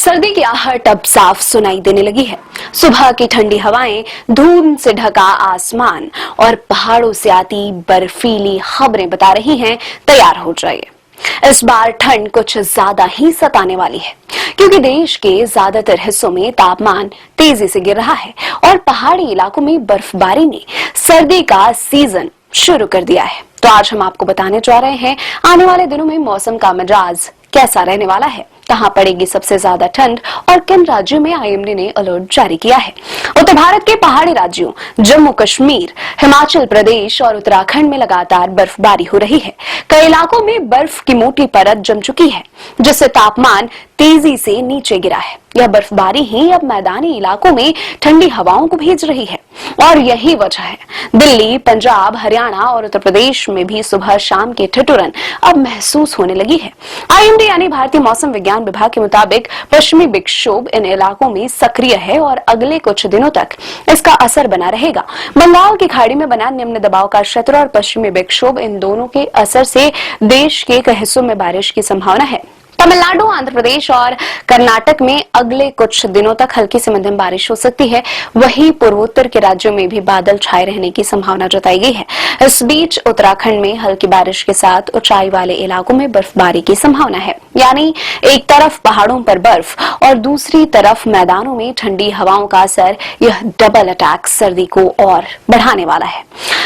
सर्दी की आहट अब साफ सुनाई देने लगी है। सुबह की ठंडी हवाएं, धूप से ढका आसमान और पहाड़ों से आती बर्फीली खबरें बता रही हैं तैयार हो जाइए। इस बार ठंड कुछ ज्यादा ही सताने वाली है, क्योंकि देश के ज्यादातर हिस्सों में तापमान तेजी से गिर रहा है और पहाड़ी इलाकों में बर्फबारी ने सर्दी का सीजन शुरू कर दिया है। तो आज हम आपको बताने जा रहे हैं आने वाले दिनों में मौसम का मिजाज कैसा रहने वाला है, कहां पड़ेगी सबसे ज्यादा ठंड और किन राज्यों में आईएमडी ने अलर्ट जारी किया है। उत्तर भारत के पहाड़ी राज्यों जम्मू कश्मीर, हिमाचल प्रदेश और उत्तराखंड में लगातार बर्फबारी हो रही है। कई इलाकों में बर्फ की मोटी परत जम चुकी है, जिससे तापमान तेजी से नीचे गिरा है। यह बर्फबारी ही अब मैदानी इलाकों में ठंडी हवाओं को भेज रही है और यही वजह है दिल्ली, पंजाब, हरियाणा और उत्तर प्रदेश में भी सुबह शाम की ठिठुरन अब महसूस होने लगी है। आईएमडी यानी भारतीय मौसम विज्ञान विभाग के मुताबिक पश्चिमी विक्षोभ इन इलाकों में सक्रिय है और अगले कुछ दिनों तक इसका असर बना रहेगा। बंगाल की खाड़ी में बना निम्न दबाव का क्षेत्र और पश्चिमी विक्षोभ, इन दोनों के असर से देश के कई हिस्सों में बारिश की संभावना है। तमिलनाडु, आंध्र प्रदेश और कर्नाटक में अगले कुछ दिनों तक हल्की से मध्यम बारिश हो सकती है। वहीं पूर्वोत्तर के राज्यों में भी बादल छाए रहने की संभावना जताई गई है। इस बीच उत्तराखंड में हल्की बारिश के साथ ऊंचाई वाले इलाकों में बर्फबारी की संभावना है, यानी एक तरफ पहाड़ों पर बर्फ और दूसरी तरफ मैदानों में ठंडी हवाओं का असर, यह डबल अटैक सर्दी को और बढ़ाने वाला है।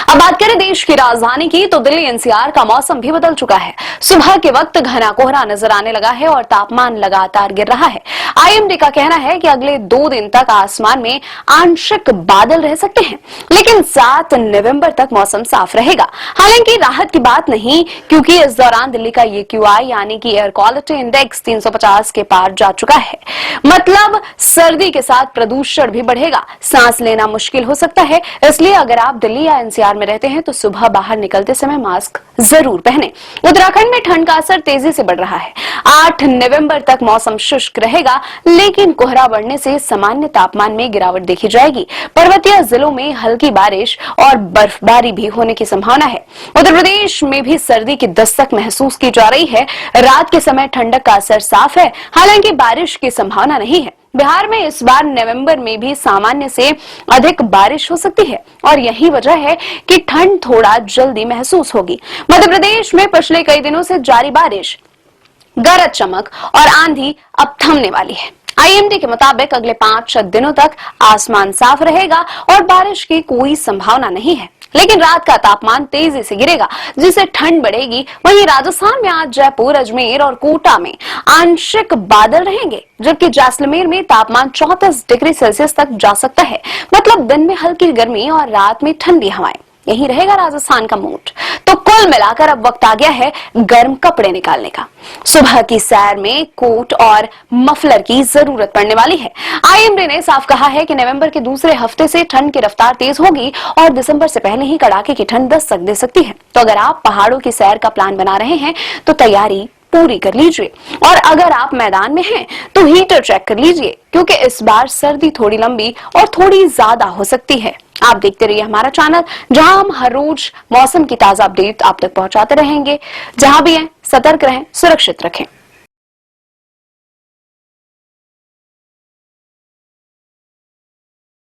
अब बात करें देश की राजधानी की, तो दिल्ली एनसीआर का मौसम भी बदल चुका है। सुबह के वक्त घना कोहरा नजर आने लगा है और तापमान लगातार गिर रहा है। आईएमडी का कहना है कि अगले 2 दिन तक आसमान में आंशिक बादल रह सकते हैं, लेकिन 7 नवंबर तक मौसम साफ रहेगा। हालांकि राहत की बात नहीं, क्योंकि इस दौरान दिल्ली का AQI यानी कि एयर क्वालिटी इंडेक्स 350 के पार जा चुका है। मतलब सर्दी के साथ प्रदूषण भी बढ़ेगा, सांस लेना मुश्किल हो सकता है। इसलिए अगर आप दिल्ली या एनसीआर में रहते हैं तो सुबह बाहर निकलते समय मास्क जरूर पहनें। उत्तराखंड में ठंड का असर तेजी से बढ़ रहा है। 8 नवंबर तक मौसम शुष्क रहेगा, लेकिन कोहरा बढ़ने से सामान्य तापमान में गिरावट देखी जाएगी। पर्वतीय जिलों में हल्की बारिश और बर्फबारी भी होने की संभावना है। उत्तर प्रदेश में भी सर्दी की दस्तक महसूस की जा रही है। रात के समय ठंडक का असर साफ है, हालांकि बारिश की संभावना नहीं है। बिहार में इस बार नवंबर में भी सामान्य से अधिक बारिश हो सकती है और यही वजह है कि ठंड थोड़ा जल्दी महसूस होगी। मध्य प्रदेश में पिछले कई दिनों से जारी बारिश, गरज चमक और आंधी अब थमने वाली है। आईएमडी के मुताबिक अगले 5 दिनों तक आसमान साफ रहेगा और बारिश की कोई संभावना नहीं है, लेकिन रात का तापमान तेजी से गिरेगा, जिससे ठंड बढ़ेगी। वहीं राजस्थान में आज जयपुर, अजमेर और कोटा में आंशिक बादल रहेंगे, जबकि जैसलमेर में तापमान 34 डिग्री सेल्सियस तक जा सकता है। मतलब दिन में हल्की गर्मी और रात में ठंडी हवाएं, यही रहेगा राजस्थान का मूड। तो कुल मिलाकर अब वक्त आ गया है गर्म कपड़े निकालने का। सुबह की सैर में कोट और मफलर की जरूरत पड़ने वाली है। आईएमडी ने साफ कहा है कि नवंबर के दूसरे हफ्ते से ठंड की रफ्तार तेज होगी और दिसंबर से पहले ही कड़ाके की ठंड दस्तक दे सकती है। तो अगर आप पहाड़ों की सैर का प्लान बना रहे हैं तो तैयारी पूरी कर लीजिए, और अगर आप मैदान में हैं तो हीटर चेक कर लीजिए, क्योंकि इस बार सर्दी थोड़ी लंबी और थोड़ी ज्यादा हो सकती है। आप देखते रहिए हमारा चैनल, जहां हम हर रोज मौसम की ताजा अपडेट आप तक पहुंचाते रहेंगे। जहां भी हैं, सतर्क रहें, सुरक्षित रखें।